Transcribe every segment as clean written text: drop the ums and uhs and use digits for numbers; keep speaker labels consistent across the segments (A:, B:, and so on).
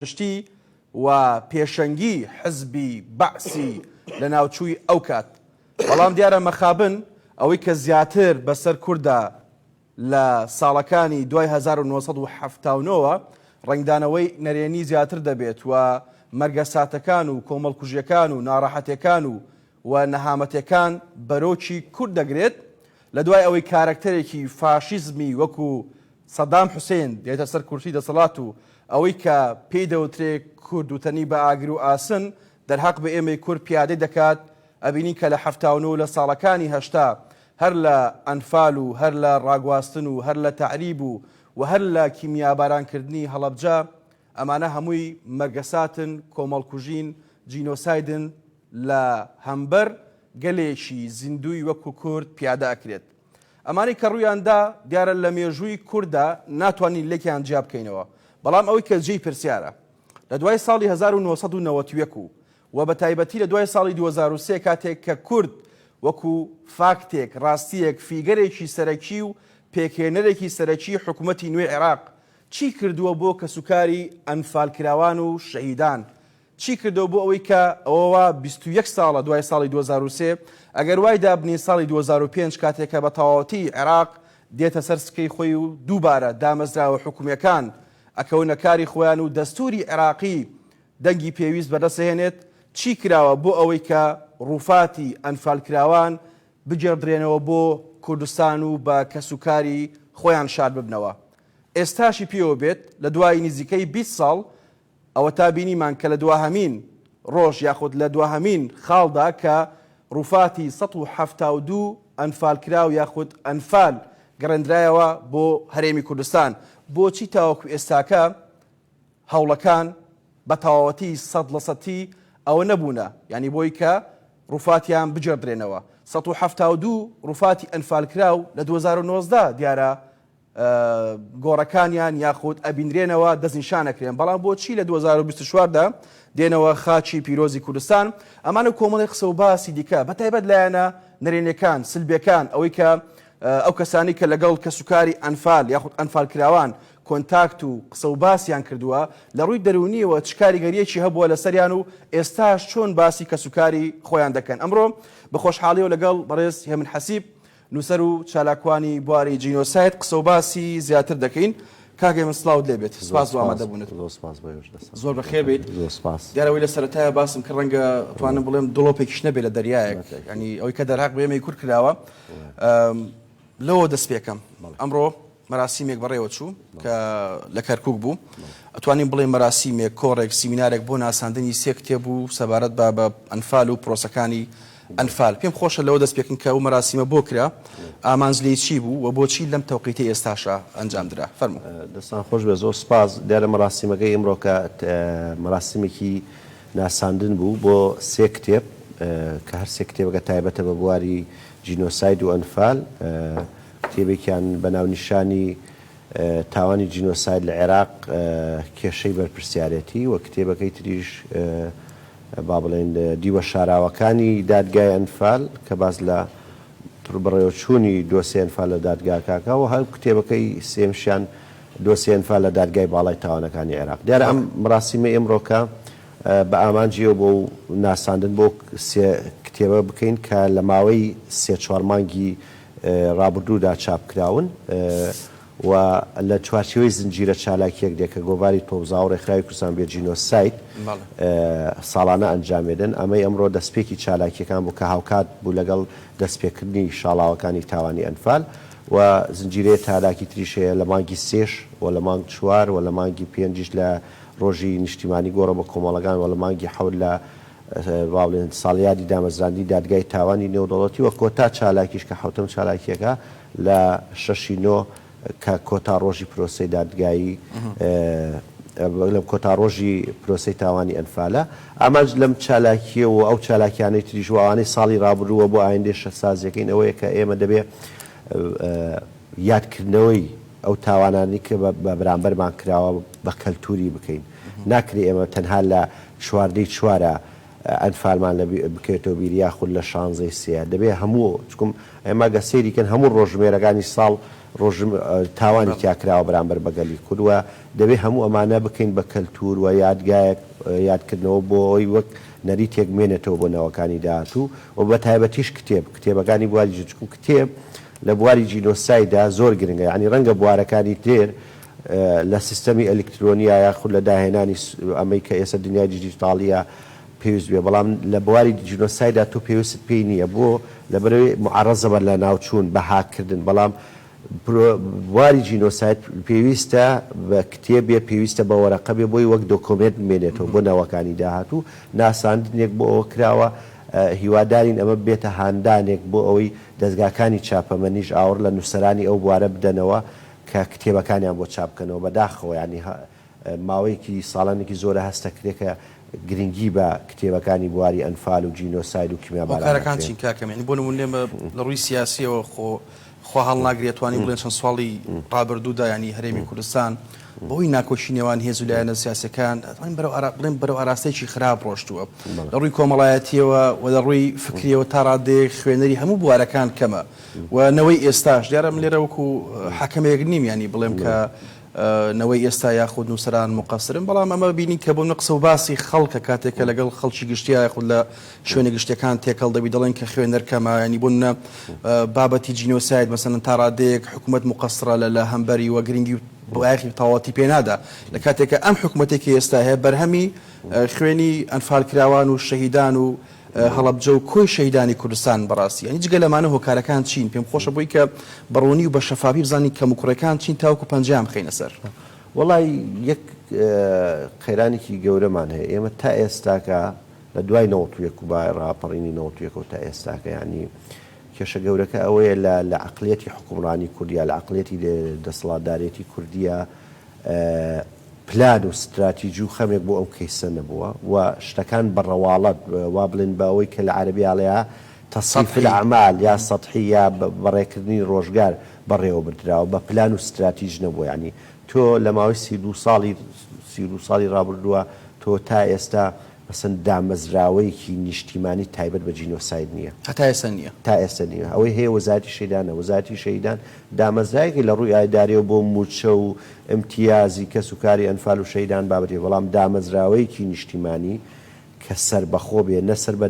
A: پشتی و پێشەنگی حزبی بەعسی لە ناوچووی ئەو کات بەڵام دیارە مەخابن ئەوەی کە زیاتر بەسەر کووردا لە ساڵەکانی دوای 1970ەوە ڕنگدانەوەی نەرێنی زیاتر دەبێت و مەرگە ساتەکان و کۆمەڵکوژیەکان و ناڕەحەتەکان و نەهامەتەکان بەرۆکی کورد دەگرێت لە دوای ئەوەی کارکتەرێکی فاشیزمی وەکو سەدام حوسێن دێتە سەر کورسی دەسەڵات و ئەوەی کە پێی دەوترێت کوردوتەنی بە ئاگر و ئاسن دەرحەق بە ئێمەی کورد پیادەی دەکات ئەبینی کە لە 79 لە ساڵەکانی هەشتا هەر لە ئەنفال و هەر لە ڕاگواستن و هەر لە تەعریب و هەر لە کیمیابارانکردنی هەڵەبجە ئەمانە هەمووی مەرگەساتن کۆمەڵکوژین جینۆسایدن لە هەمبەر گەلێکی زیندوی وەکو کورد پیادە ئەکرێت ئەمانەی کە ڕوویاندا دیارە لە مێژووی کووردا ناتوانین لێکیان جیا بکەینەوە بەڵام ئەوەی کە جێی پرسیارە لە دوای ساڵی 1991 و بە تایبەتی لە دوای ساڵی 2003 کاتێک کە کورد وەکو فاکتێک ڕاستیەک فیگەرێکی سەرەکی و پێکهێنەرێکی سەرەکی حکوومەتی نوێی عێراق چی کردووە بۆ کەسوکاری ئەنفالکراوان و شەهیدان چی کردەوە بۆ ئەوەی کە ئەوەوە 21 ساڵە دوای ساڵی 2003 ئەگەر وای دابنی ساڵی 2005 کاتێکە بە تەواوەتی عێراق دێتە سەر سکەی خۆی و دووبارە دامەزراوە حکوومیەکان ئەکەونە کاری خۆیان و دەستوری عێراقی دەنگی پێویست بەدەستهێنێت چی کراوە بۆ ئەوەی کە ڕووفاتی ئەنفالکراوان بجێڕدرێنەوە بۆ کوردستان و بە کەسوکاری خۆیان شاد ببنەوە ئێستاشی پێوە بێت لە دوای نزیکەی 20 ساڵ ئەوە تا بینیمان کە لە دواهەمین ڕۆژ یاخود لە دواهەمین خاڵدا کە ڕووفاتی 1972 ئەنفالکراو یاخود ئەنفال گەڕێنرایەوە بۆ هەرێمی کوردستان بۆچی تاوەکو ئێستاکە هەوڵەکان بە تەواوەتی 100% ئەوە نەبوونە ینی بۆی کە ڕووفاتیان بجێڕدرێنەوە 1972 ڕووفاتی ئەنفالکراو لە 2019 دیارە گۆڕەکانیان یاخود ئەبینرێنەوە دەستنیشانەکرێن بەڵام بۆچی لە 2024دا دێنەوە خاچی پیرۆزی کوردستان ئەمانە کۆمەڵی قسە و باسی دیکە بەتایبەت لایەنە نەرێنیەکان سلبیەکان ئەوەی کە ئەو کەسانی کە لەگەڵ کەسوکاری ئەنفال یاخود ئەنفالکراوان کۆنتاکت و قسە و باسییان کردووە لە ڕووی دەرونیەوە چ کاریگەریەکی هەبووە لەسەریان و ئێستاش چۆن باسی کەسوکاری خۆیان دەکەن ئەمڕۆ بە خۆشحاڵیەوە لەگەڵ بەڕێز هێمن حەسیب نووسەر و چالاکوانی بواری جینۆساید قسە و باسی زیاتر دەکەین کاگەی من سڵاوت لێبێت سپاس بۆ ئامادەبوونت زۆر بەخێر بێت دیارەوەی لە سەرەتایە باسم کە ڕەنگە توانم بڵێم دڵۆپێکیش نەبێت لە دەریایەک ینی ئەوەی کە دەرهاق بە ئێمەی کورد کراوە لەوە دەست پێکەم ئەمڕۆ مەراسیمێک بەڕێوە چوو کە لە کەرکووک بوو ئەتوانین بڵێن مەراسیمێک کۆڕێک سیمینارێک بۆ ناساندنی سێ کتێب و سەبارەت بە ئەنفال و پرۆسەکانی ئەنفال پێم خۆشە لەوە دەست پێکن کە ئەو مەراسیمە بۆ کرا ئامانج لێی چی بوو و بۆچی لەم تەوقیتی ئێستاشە ئەنجامدرا فەرموو
B: دەستان خۆش بێ زۆر سپاس دیارە مەراسیمەکەی ئەمڕۆ کە مەراسیمێکی ناساندن بوو بۆ سێ کتێب کە هەر سێ کتێبەکە تایبەتە بە بواری جینۆساید و ئەنفال کتێبێکیان بەناونیشانی تاوانی جینۆساید لە عێراق کێشەی بەرپرسیارەتی و کتێبەکەی تریش با بڵێن دیوە شاراوەکانی دادگای ئەنفال کە باز لە بڕێوەچوونی دۆسیە ئەنفال لە دادگاکاکە و هەر کتێبەکەی سێمشیان دۆسیە ئەنفال لە دادگای باڵای تاوانەکانی عێراق دیارە ئەم مەراسیمە ئێمڕۆکە بە ئامانجیەوە بۆ ناساندن بۆ سێ کتێبە بکەین کە لە ماوەی سێ چوار مانگی ڕابردوودا چاپکراون و لە چوارچێوەی زنجیرە چالاکیەک دێکە گۆڤاری تۆبزا و ڕێکخراوی کوردستان بێ جینۆساید ساڵانە ئەنجامێدن ئەمەی ئەمڕۆ دەستپێکی چالاکیەکان بوو کە هاوکات بوو لەگەڵ دەستپێکردنی شاڵاوەکانی تاوانی ئەنفال و زنجیرەیە چالاکی تریشەیە لە مانگی سێش و لە مانگ چوار و لە مانگی پێنجش لە ڕۆژی نیشتیمانی گۆڕە بە کۆمەڵەکان و لە مانگی حەوت لە باڵێن ساڵیادی دامەزراندنی دادگای تاوانی نێودەوڵەتی وە کۆتا چالاکیش کە حوتم چالاکیەکە لە 6/9 کە کۆتا ڕۆژی پرۆسەی دادگایی لەم کۆتا ڕۆژی پرۆسەی تاوانی ئەنفالە ئامانج لەم چالاکیە و ئەو چالاکیانەی تریژوانەی ساڵی ڕابردووە بۆ ئایندێ شەسازیەکەین ئەوەیە کە ئێمە دەبێ یادکردنەوەی ئەو تاوانانی کە بە بەرامبەرمان کراوە بە کەلتوری بکەین ناکرێ ئێمە تەنها لە چواردەی چوارە ئەنفالمان بکەوێتەوە بیری یاخود لە 16 سێ دەبێ هەموو چکم ئێمە گە سەیریکەن هەموو ڕۆژمێرەکانی ساڵ ڕۆژم تاوانی تیاکراوە بەرامبەر بەگەلی کوردوە دەبێت هەموو ئەمانە بکەین بە کەلتور و یادگایەک یادکردنەوە بۆ ئەوی وەک نەریتێک مێنێتەوە بۆ نەوەکانی داهاتوو و بە تایبەتیش کتێبەکانی بواری جچکو کتێب لە بواری جینۆسایدا زۆر گرنگە یعنی ڕەنگە بوارەکانی تێر لە سیستەمی ئەلکترۆنیا یاخود لە داهێنانی ئەمەی کە ئێستا دنیای دیجیتاڵیە پێویست بێ بەڵام لە بواری جینۆسایدا تۆ پێویست پێی نییە بۆ لەبەرەوەی معارەزە بە لە ناوچوون بەهاکردن بەڵام بواری جینۆسایت پێویستە بە کتێبێ پێویستە بە وەرەقە بێ بۆی وەک دۆکۆمنت بمێنێتەوە بۆ نەوەکانی داهاتوو ناساندنێک بۆ ئەوە کراوە هیوادارین ئەمە بێتە هاندانێک بۆ ئەوەی دەستگاکانی چاپەمەنیش ئاور لە نووسەرانی ئەو بوارە بدەنەوە کە کتێبەکانیان بۆ چاپکەنەوە بەداخەوە ینی ماوەیەکی ساڵانێکی زۆرە هەستەکرێکە گرنگی بە کتێبەکانی بواری ئەنفال و جینۆساید و
A: کیمیابارەکان چین کاکەمێنی بۆ نمونێ لە ڕووی سیاسیەوە خۆ هەڵ ناگرێتوانی بڵێن چەند ساڵی ڕابردوودا ینی هەرێمی کوردستان بۆی ناکۆشی نێوان هێز و لایەنە سیاسەکان بڵێن بەرەو ئاراستەیەکی خراپ ڕۆشتووە لە ڕووی کۆمەڵایەتیەوە و لە ڕووی فکریەوە تا ڕادێک خوێنەری هەموو بوارەکان کەمە و نەوەی ئێستاش دیارە من لێرە وەکو حەکەمەیەک نیم ینی بڵێم کە نەوەی ئێستا یاخود نووسەران مقەسرن بەڵام ئەمە بینی کە بۆ نقص و باسی خەڵکە کاتێکە لەگەڵ خەڵکی گشتی یاخود لە شوێنە گشتەکان تێکەڵ دەبی دەڵێن کە خوێنەر کەمە ینی بوونە بابەتی جینۆساید مەسەن تا ڕادەیەک حکوومەت مقەسرە لە هەمبەری و گرنگی بۆایخی تەواتی پێنادا لە کاتێکە ئەم حکوومەتێکی ئێستا هەیە بەرهەمی خوێنی ئەنفالکراوان و شەهیدان و هەڵەبجە و کۆی شەهیدانی کوردستان بەڕاستی ینی جگە لەمانە هۆکارەکان چین پێم خۆشە بۆی کە بەڕوونی و بە شەفافی بزانین کە موکوڕەکان چین تاوکو پەنجام خەینە سەر
B: وڵی یەک خەیرانێکی گەورەمان هەیە ئێمە تا ئێستاکە لە دوای نەوەتویەک و با ڕاپەڕینی نەوەتویەکە تا ئێستاکە ینی کێشە گەورەکە ئەوەیە لە عقلێتی حکومڕانی کوردیا لە عقلێتی دەسەڵاتدارێتی کوردیە پلان و استراتیژی و خەمێک بۆ ئەو کەیسە نەبووە و شتەکان بەڕەواڵەت وا بڵێن بە ئەوەی کە لە عەرەبیاڵەیە تەصیف الأعمال یا سەطحی یا بەڕێکردنی ڕۆژگار بەڕێوە بردراوە بە پلان و استراتیژ نەبووە ینی تۆ لە ماوەی 32 ساڵی ڕابردووە تۆ تا ئێستا مەسەن دامەزراوەیەکی نیشتیمانی تایبەت بە جینۆساید نییە تا ئێستا نییە ئەوەی هەیە وەزارەتی شەیدانە وەزارەتی شەیدان دامەزرایەکی لە ڕووی ئایداریەوە بۆ موچە و ئیمتیازی کەس و کاری ئەنفال و شەیدان بابەتێ بەڵام دامەزراوەیەکی نیشتیمانی کە سەربەخۆ بێ نە سەر بە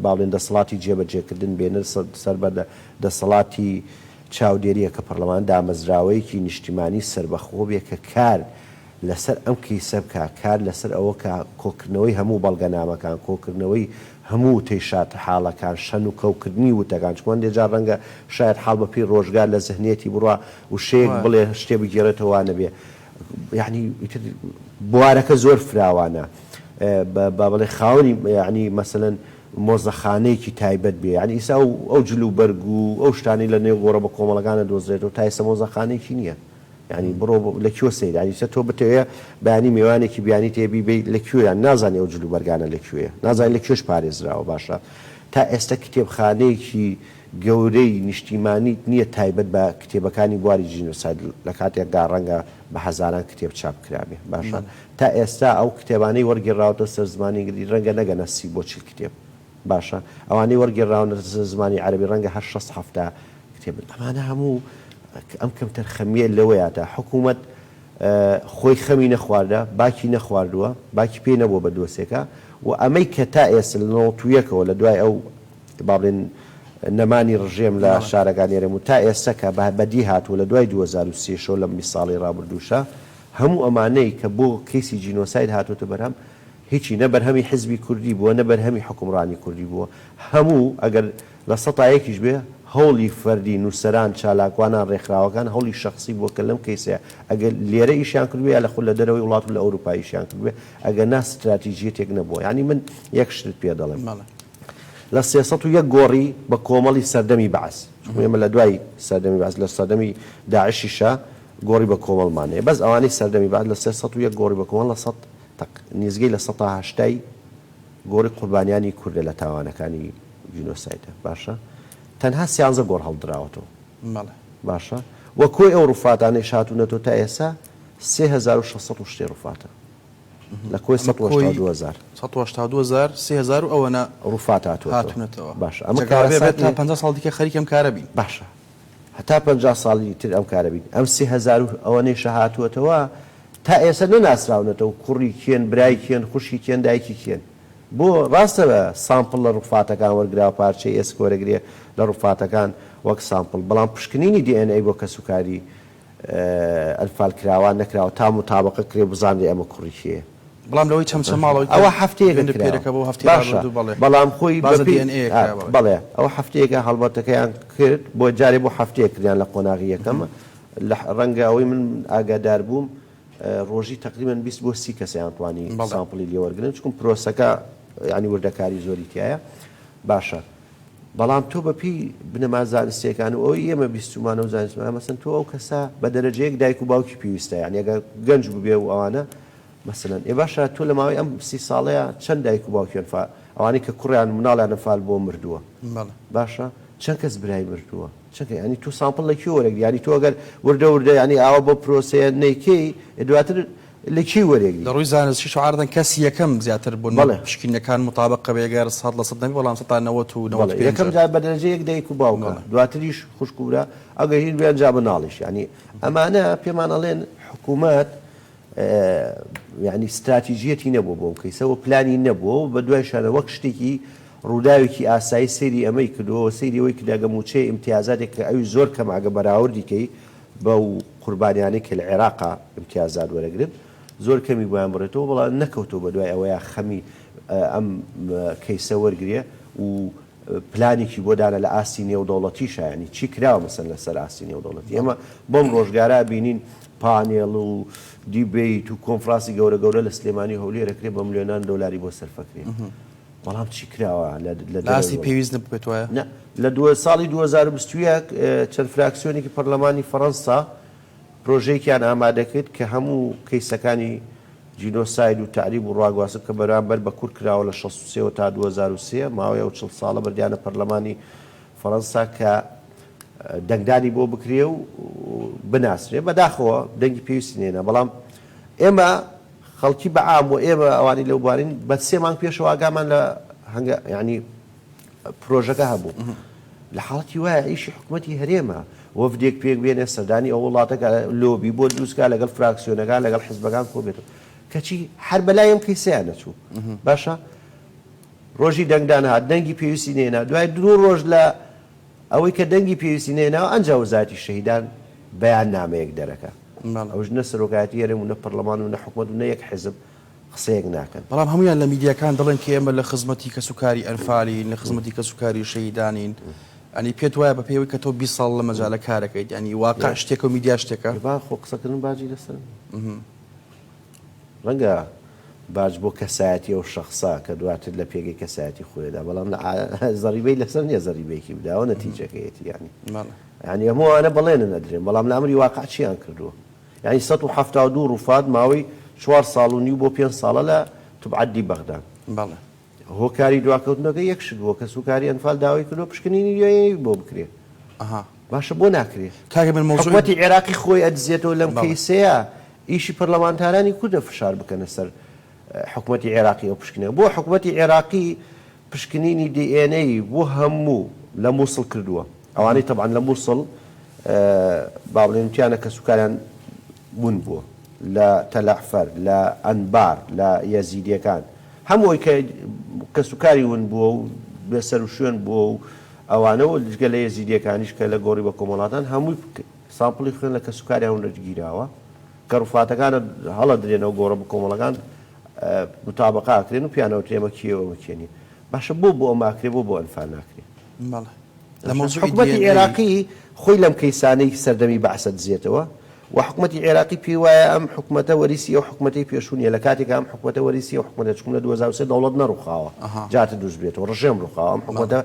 B: باڵێن دەسەڵاتی جێبەجێکردن بێ نە سەر بە دەسەڵاتی چاودێریە کە پەرلەمان دامەزراوەیەکی نیشتیمانی سەربەخۆ بێ کە کار لەسەر ئەم کیسە بکە کار لەسەر ئەوە کە کۆکردنەوەی هەموو بەڵگەنامەکان کۆکردنەوەی هەموو تێشات حاڵەکان شەن و کەوکردنی وتەکان چۆن دێجار ڕەنگە شاید حاڵ بەپی ڕۆژگار لە زەهنێتی بڕوا و شەیەک بڵێ شتێ بگێڕێتەوە نەبێ یعنی بوارەکە زۆر فراوانە با بڵێ خاوەنی یعنی مەسەلەن مۆزەخانەیەکی تایبەت بێ ینی ئیسا ئەو جلو بەرگ و ئەو شتانی لە نێو گۆڕە بە کۆمەڵەکانە دۆزرێتەوە تا ئێستا مۆزەخانەیەکی نییە ینی بڕۆ لەکوێ سەیر ینی تۆ بتەوێ بەیانی میوانێکی بیانی تێبی بێ لەکوێیان نازانێ ئەو جلو بەرگانە لەکوێیە نازانێت لەکوێش پارێزراوە باشە تا ئێستا کتێبخانەیەکی گەورەی نیشتیمانی نییە تایبەت بە کتێبەکانی بواری جینۆساید لە کاتێکدا ڕەنگە بە هەزاران کتێب چاپ کرابێ باشە تا ئێستا ئەو کتێبانەی وەرگێڕاوەتە سەر زمانی گری ڕەنگە نەگەنە 30 بۆ 40 کتێب باشە ئەوانەی وەرگێڕاونە زمانی عەرەبی ڕەنگە 6-7 کتێب ئەمانە هەموو ئەم کەمتر خەمیە لەوەیە تا حکوومەت خۆی خەمی نەخواردە باکی نەخواردووە باکی پێ نەبووە بە دۆسێکە و ئەمەی کە تا ئێستا لەوەتویەکەوە لە دوای ئەو باڵێن نەمانی ڕژێم لە شارەکانێرەم و تا ئێستا کە بەدی هاتووە لە دوای 2023 لە 20 ساڵی ڕابردووشە هەموو ئەمانەی کە بۆ کەیسی جینۆساید هاتوۆتە بەرهەم هیچی نە بەرهەمی حزبی کوردی بووە نە بەرهەمی حکومڕانی کوردی بووە هەموو ئەگەر لە سەتایەکیش بێ هەوڵی فەردی نووسەران چالاکوانان ڕێکخراوەکان هەوڵی شخصی بووە کە لەم کەیسەیە ئەگەر لێرە ئیشیان کردوێ یا لە خۆ لە دەرەوەی وڵات و لە ئەوروپای ئیشیان کردوێ ئەگەر نا استراتیژیەتێک نەبووە ینی من یەک شت پێ دەڵێم لە 301 گۆڕی بە کۆمەڵی سەردەمی بەعس ئێمە لە دوای سەردەمی بەعس لە سەردەمی داعشیشە گۆڕی بە کۆمەڵمانەیە بەس ئەوانەی سەردەمی بەعس لە 301 گۆڕی بە کۆمەڵ لە 100 نزگەی لە 180 گۆڕی قوربانیانی کوردە لە تاوانەکانی جینۆسایدە باشە تەنها 13 گۆڕ هەڵدراوەتەوە باشە وە کۆی ئەو ڕووفاتانەی هاتوونەتەوە تا ئێستا 3600 شتێ ڕووفاتە لە کۆی
A: 182,000 3000 ئەوەنە
B: ڕووفات هاتوونەتەوە
A: باشە ئەمە کارەبێت تا 50 ساڵ دیکە خەریکەم کارە بین
B: باشە هەتا 50 ساڵی تر ئەم کارە بین ئەم 30,000 ئەوەنەی شەهاتووەتەوە تا ئێستا نەناسراونەتەوە کوڕی کێن برای کێن خوشکی کێن دایکی کێن بۆ ڕاستەوە سامپڵ لە ڕووفاتەکان وەرگراوە پارچەی ئێسک وەرەگرێ لە ڕووفاتەکان وەک سامپڵ بەڵام پشکنینی DNA بۆ کەسوکاری ئەلفال کراوان نەکراوە تا متابقە کرێ بزانێ ئەمە کوڕی کێیە
A: بەڵام لەوەی چەند ماڵەوەی
B: ئەوە هەفتەیەکە
A: پێرەکە بۆ هەفتەی
B: باشە بەڵام خۆی بەڵێ ئەوە هەفتەیەکە هەڵبەتەکەیان کرد بۆ جارێ بۆ هەفتەیە کردیان لە قۆناغی یەکەم لە ڕەنگە ئەوەی من ئاگادار بووم ڕۆژی تقریبان 20 بۆ 30 کەسیان توانی سامپڵی لێوەرگرن چکم پرۆسەکە ینی وردەکاری زۆری تایە باشە بەڵام تۆ بەپی بنەما زانستیەکان و ئەوی ئێمە بیستمانە و زانستمان مەسەن تۆ ئەو کەسە بە دەرەجەیەک دایک و باوکی پێویستە یعنی ئەگە گەنج ببێ و ئەوانە مەسەلەن ئێ باشە تۆ لە ماوەی ئەم 30 ساڵەیە چەند دایک و باوکیان ئەوانەی کە کوڕیان مناڵیان نەفال بۆ مردووە باشە چەند کەس برای مردووە چەند ینی تو سامپڵ لە کی وەرەگری ینی تۆ ئەگەر وردە ینی ئاوە بۆ پرۆسەیە نەیکەی دواتر لە کی وەرەگری
A: لە ڕووی زانستی شعاردن کەسی یەکەم زیاتر بوون پشکینەکان مطابق بێگەر 100% نەبی بەڵام 90
B: یەکەم جار بە دەرەجەیەک دایک و باوکە دواتریش خوشکورە ئەگەر هین بیان جا بناڵیش ینی ئەمانە پێمان ئەڵێن حکوومەت ینی استراتیژیەتی نەبوو بۆ کەیسەوە پلانی نەبووە و بە دوای شانە وەک شتێکی ڕووداوێکی ئاسایی سەیری ئەمەی کردەوە سەیری ئەوەی کرداگە موچەی ئیمتیازاتێک کە ئەوی زۆر کەم ئاگە بەراوردیکەی بەو قوربانیانەی کە لە عێراقا ئیمتیازات وەرەگرن زۆر کەمی بۆیان بڕێتەوە بەڵام نەکەوتەوە بە دوای ئەوەیە خەمی ئەم کەیسە وەرگێ و پلانێکی بۆ دانە لە ئاستی نێودەوڵەتیشە ینی چی کراوە مەسەن لەسەر ئاستی نێودەوڵەتی ئێمە بۆم ڕۆژگارە بینین پانێڵ و دیبیت و کۆنفراسی گەورە گەورە لە سلێمانی هەولێرەکرێ بە ملیۆنان دۆلاری بۆ سەرفەکرێ بەڵام چی کراوە لە
A: ئاستی پێویست نبێتوە
B: لە ساڵی 2021 چەند فراکسیۆنێکی پەرلەمانی فەڕەنسا پرۆژەیەکیان ئامادەکرد کە هەموو کەیسەکانی جینۆساید و تعریب و ڕاگواسب کە بەرامبەر بە کورد کراوە لە 1963 تا 2003 ماوەیە و 40 ساڵە بردیانە پەرلەمانی فەڕەنسا کە دەنگدانی بۆ بکرێ و بناسرێ بەداخەوە دەنگی پێویستی نێنە بەڵام ئێمە خەڵکی بەعام و ئێمە ئەوانی لەو بارین بە 3 مانگ پێشەوە ئاگامان لە هەنگە ینی پرۆژەکە هەبوو لە حاڵەتی وایە ئیشی حکوومەتی هەرێمە وەفدێک پێک بێنێ سەردانی ئەو وڵاتەکە لۆبی بۆ دروستکە لەگەڵ فراکسیۆنەکان لەگەڵ حیزبەکان کۆ بێتەوە کەچی هەر بەلای ئەم کەیسەیان نەچوو باشە ڕۆژی دەنگدان هات دەنگی پێویستی نێنا دوای دوو ڕۆژ لە ئەوەی کە دەنگی پێویستی نێناوە ئەنجا وەزارەتی شەهیدان بەیان نامەیەک دەرەکە ئەوش نە سەرۆکایەتی هەرێم و نە پەرلەمان و نە حکوومەت و نە یەک حیزب قسەیەک ناکەن
A: بەڵام هەمویان لە میدیاکان دەڵێن کە ئێمە لە خزمەتی کەسوکاری ئەنفالین لە خزمەتی کەسوکاری شەهیدانین ئەنی پێت وایە بە پێوەی کە تۆ 20 ساڵ لە مەجالە کارەکەیت ینی واقع شتێکە و میدیا شتێکە
B: خۆ قسەکردن باجی لەسەر ڕەنگە باج بۆ کەسایەتی ئەو شەخصا کە دواتر لە پێگەی کەسایەتی خۆیدا بەڵام زەریبەی لەسەر نییە زەریبەیەکی بداوە نەتیجەکەیەتی ینی هەمووانە بەڵێنە نەدرێن بەڵام لە ئەمری واقع چیان کردووە ینی 172 ڕووفات ماوەی 4 ساڵ و نیو بۆ 5 ساڵە لە تبعەدی بەغداد هۆکاری دواکەوتنەکە یەکشت بووە کە سوکاری ئەنفال داوای کردو پشکنینی بۆ بکرێ باشە بۆ ناکرێت حکوومەتی عێراقی خۆی ئەدزێتەوە لەم کەیسەیە ئیشی پەرلەمانتارانی کوردە فشار بکەنە سەر حکوومەتی عێراقی ئەو پشکنە بۆ حکوومەتی عێراقی پشکنینی DNA بۆ هەموو لە مووسڵ کردووە ئەوانەی تەبعاً لە مووسڵ با بڵێنتیانە کە سوکاریان بوون بووە لە تەلەعفەر لە ئەنبار لە یەزیدیەکان هەمووی کە سوکاری ون بووە و بێسەر و شوێن بووە و ئەوانەوە لەگە لە یەزیدیەکانیش کە لە گۆڕی بە کۆمەڵاتان هەمووی سامپڵی خوێن لە کە سوکاریان ونەرگیراوە کە ڕووفاتەکانە هەڵە درێنەوە گۆڕە بە کۆمەڵەکان متابقاکرێن و پیانەوە تێمە کیەوە کێنی باشە بۆ ئەماکرێ بۆ ئەنفال ناکرێت حکوومەتی عێراقی خۆی لەم کەیسانەی سەردەمی بەعسە دزێتەوە و حکوومەتی عێراقی پێی وایە ئەم حکوومەتە وەریسی ئەو حکوومەتی پێشوونیە لە کاتێک ئەم حکوومەتە وەریسی ئەو حکوومەتە چکم لە 2003 دەوڵەت نەڕووخاوە جاتە دروست بێتەوە ڕژێم ڕووخاوە ئەم حکوومەتە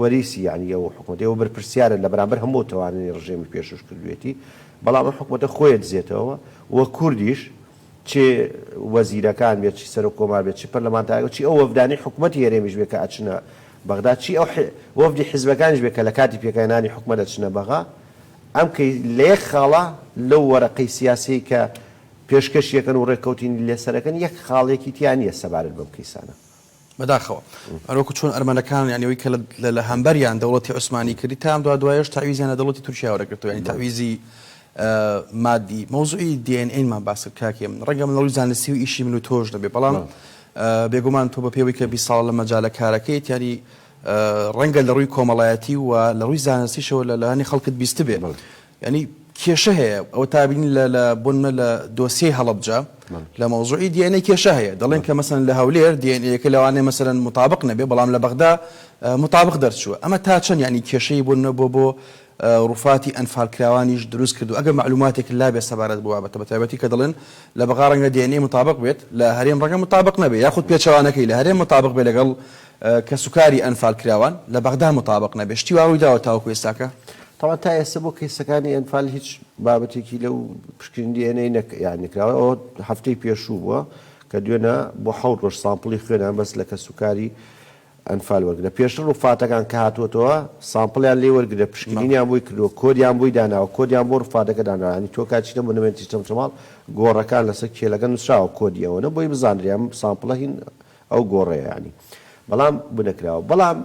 B: وەریسی یعنی ئەو حکوومەتەوە بەرپرسیارە لە بەرامبەر هەموو توانێتی ڕژێمی پێشوش کردوێتی بەڵام ئەم حکوومەتە خۆی دزێتەوە وە کوردیش چێ وەزیرەکان بێت چی سەر و کۆمار بێت چی پەرلەمانتارێک چی ئەو وەفدانی حکوومەتی هەرێمیش بێت کە ئەچنە بەغداد چی ئەو وەفدی حیزبەکانیش بێت کە لە کاتی پێکەنانی حکوومەت ئەچنە بەغا ئەم لە یەک خاڵە لەو وەرەقەی سیاسی کە پێشکەشیەکەن و ڕێککەوتینی لێسەرەکەن یەک خاڵێکی تیان نیە سەبارەت بەم کەیسانە
A: بەداخەوە ئەرۆکو چۆن ئەرمەنەکان یانیەوەی کە لە هەمبەریان دەوڵەتی عوسمانی کردی تام دوایش تاویزیانە دەوڵەتی تورکیا وەرەگرتووە ینی تاویزی مادی مۆزوعی DNA-مان باس کاکێ من ڕەنگە من لەڕووی زانستی و ئیشی من و تۆش دەبێ بەڵام بێگومان تۆ بە پێوەی کە 20 ساڵ لە مەجالە کارەکەیت ینی ڕەنگە لە ڕووی کۆمەڵایەتی و لە ڕووی زانستیشەوە لە هەنی خەڵکت بیست بێ ینی کێشە هەیە ئەوە تابینی لە بۆنە لە دۆسیەی هەڵەبجا لە مۆزوعی DNA کێشە هەیە دەڵێن کە مەسەن لە هەولێر DNA-یەکە لەوانەیە مەسەرەن مطابق نەبێ بەڵام لە بەغدا مطابق دەرچووە ئەمە تا چەند ینی کێشەی بوونە بۆ ڕوفاتی ئەنفالکراوانیش دروست کردو ئەگەر معلوماتێک لا بێ سەبارەت بووە بە تایبەتی کە دەڵێن لە بەغا ڕەنگە DNA مطابق بێت لە هەرێم ڕەنگە مطابق نەبێ یاخود پێچەوانەکەی لە هەرێم مطابق بێ لەگەڵ کە سوکاری ئەنفالکراوان لە بەغدا مطابق نەبێ شتی واوی داوە تاوەکو ئێستاکە
B: طبعا تا ئێستا بۆ کەیسەکانی ئەنفال هیچ بابەتێکی لەو پشکنی DNA یانکراوە ئەوە هەفتەی پێشوو بووە کە دوێنە بۆ 7 ڕۆژ سامپڵی خوێنان بەس لە کە سوکاری ئەنفال وەرگرە پێشتر ڕووفاتەکان کە هاتووەتەوە سامپڵیان لێ وەرگرە پشکنینیان بۆی کردووە کۆدیان بۆی داناوە کۆدیان بۆ ڕووفاتەکە داناوانی تۆ کاچینە بۆ نوێنی چەمچەماڵ گۆڕەکان لەسەر کێلەکە نووسراوە کۆدیەوەنە بۆی بزانریان سامپڵە هین ئەو گۆڕەیانی بەڵام بنەکراوە بەڵام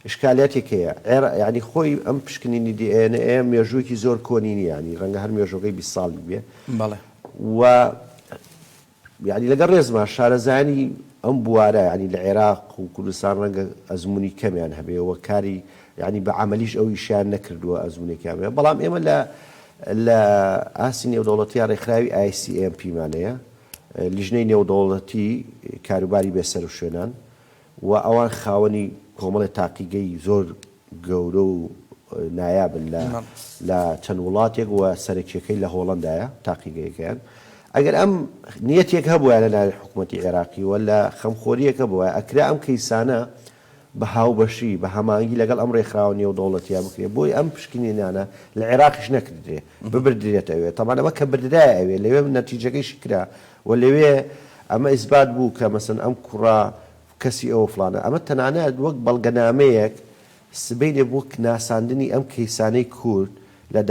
B: ئشکالاتێک هەیە ینی خۆی ئەم پشکنینی DNA مێژوویەکی زۆر کۆنینی ینی ڕەنگە هەر مێژۆکەی 20 ساڵی بێ و ینی لەگەڵ ڕێزما شارەزانی ئەم بوارە ینی لە عێراق و کوردستان ڕەنگە ئەزمموی کەمیان هەبێەوە کاری ینی بە عملیش ئەو ئیشیان نەکردووە ئەزمونێکیان هەیە بەڵام ئێمە لە ئاسی نێودەوڵەتیان ڕێکخراوی ICMP-مانەیە لیژنەی نێودەوڵەتی کاروباری بێسەر و شوێنان و ئەوان خاوەنی کۆمەڵی تاقیگەی زۆر گەورە و نایابن لە چەند وڵاتێک و سەرکیەکەی لە هۆڵندایە تاقیگەیەکەیان ئەگەر ئەم نیەتێک هەبووە لە لای حکوومەتی عێراقی و لە خەمخۆریەکە بووە ئەکرا ئەم کەیسانە بە هاوبەشی بە هەمانگی لەگەڵ ئەم ڕێکخراوە نێودەوڵەتیان بکرێ بۆی ئەم پشکنینانە لە عێراقیش نەکردرێ ببردرێت ئەوێ تەمان ئەمە کە بردرای ئەوێ لەوێ نەتیجەکەیشی کرا و لەوێ ئەمە ئیسبات بوو کە مەسەن ئەم کوڕا کەسی ئەوە فلانە ئەمە تەنانەت وەک بەڵگەنامەیەک سبەی لێ بوو ناساندنی ئەم کەیسانەی کورد لە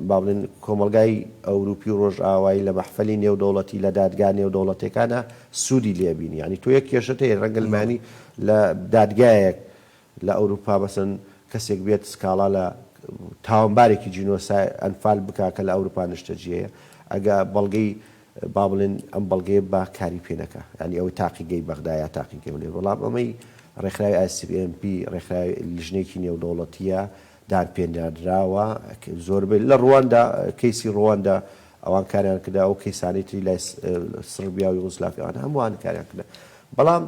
B: باڵێن کۆمەلگای ئەوروپی و ڕۆژئاوایی لە مەحفەلی نێودەوڵەتی لە دادگا نێودەوڵەتەکانە سوودی لێبینی ینی تۆ یەک کێشەت هەیە ڕەنگەلمانی لە دادگایەک لە ئەوروپا بەسن کەسێک بێت سکاڵا لە تاوانبارێکی جینۆسای ئەنفال بکا کە لە ئەوروپا نیشتەجیەیە ئەگە بەڵگەی با بڵێن ئەم بەڵگەیە با کاری پێنەکە ینی ئەوەی تاقیگەی بەغدایە تاقیگەی لێ بەڵام ئەمەی ڕێکخراوی ICMP ڕێکخراوی لیژنێکی نێودەوڵەتیە دان پێدراوە زۆربەی لە ڕواندا کەیسی ڕواندا ئەوان کاریان کردا ئەو کەیسانەی تری لای سربیا و یوگۆسلاڤیەوان هەمووان کاریان کردا بەڵام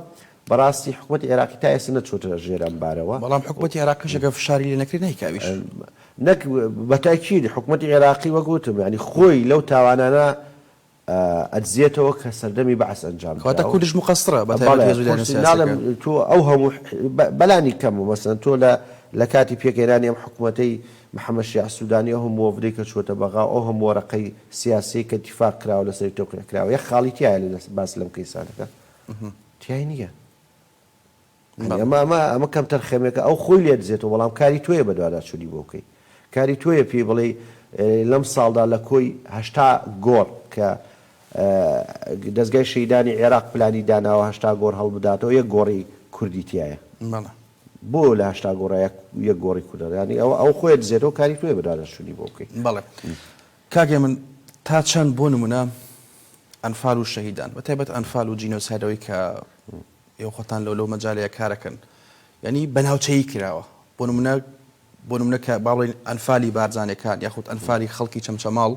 B: بەڕاستی حکوومەتی عێراقی تا ئێستا نەچۆتە ژێر ئەم بارەوە
A: بەڵام حکوومەتی عێراقیشەکە فشاری لێ نەکرێت نەیکاویش
B: نەک بەتاکید حکوومەتی عێراقی وەگوتم ینی خۆی لەو تاوانانە ئەدزێتەوە کە سەردەمی بەعس ئەنجام
A: کەواتە کوردیش مقەسرە
B: تۆ ئەو هەموو بەلانی کەم و مەسەن تۆ لە کاتی پێکێرانی ئەم حکوومەتەی محەممەد شیع سوودانی ئەو هەموو وەفدەی کە چوەتە بەغا ئەو هەموو وەرەقەی سیاسی کە اتفاق کراوە لەسەری تۆقیعکراوە یەک خاڵی تایە لە باس لەم کەیسانەکە تیای نییە ئەمە کەم تەرخەمێکە ئەو خۆی لێ دزێتەوە بەڵام کاری تۆیە بەدوادا چووی بۆ بکەی کاری تۆیە پێی بڵێ لەم ساڵدا لە کۆی 80 گۆڕ کە دەستگای شەیدانی عێراق پلانی داناوە 80 گۆڕ هەڵبداتەوە یەک گۆڕی کوردی تایە بۆ لە 80 گۆڕایە یەک گۆڕی کوردەکانی ئەو خۆی دزێتەوە کاری تۆیە بەدوادا چووی بۆ بکەی
A: بەڵێ کاگێ من تا چەند بۆ نمونە ئەنفال و شەهیدان بەتایبەت ئەنفال و جینۆسایدەوەی کە ئێوە خۆتان لەو مەجالەیە کارەکەن ینی بەناوچەیی کراوە بۆ نمونە کە باڵێن ئەنفالی بارزانەکان یاخود ئەنفالی خەڵکی چەمچەماڵ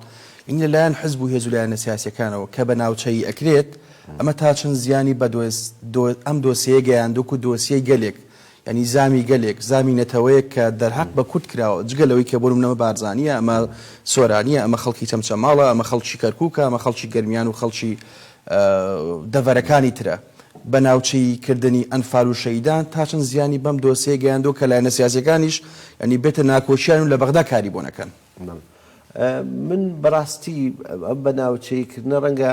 A: این لەلایەن حزب و هێز و لایەنە سیاسیەکانەوە کە بەناوچەیی ئەکرێت ئەمە تا چەند زیانی بە ئەم دۆسیە گەیاندوک و دۆسیەی گەلێک ینی زامی گەلێک زامی نەتەوەیە کە دەرحەق بە کورد کراوە جگەلەوەی کە بۆ نمونە بارزانیە ئەمە سۆرانیە ئەمە خەڵکی چەمچەماڵە ئەمە خەڵکی کەرکووکە ئەمە خەڵکی گەرمیان و خەڵکی دەڤەرەکانی ترە بەناوچەی کردنی ئەنفال و شەیدان تا چەند زیانی بەم دۆسیە گەیاندوە کە لایەنە سیاسیەکانیش ینی بێتە ناکۆچیان و لە بەغدا کاری بۆ نەکەن
B: من بەڕاستی ئەم بەناوچەیکردنە ڕەنگە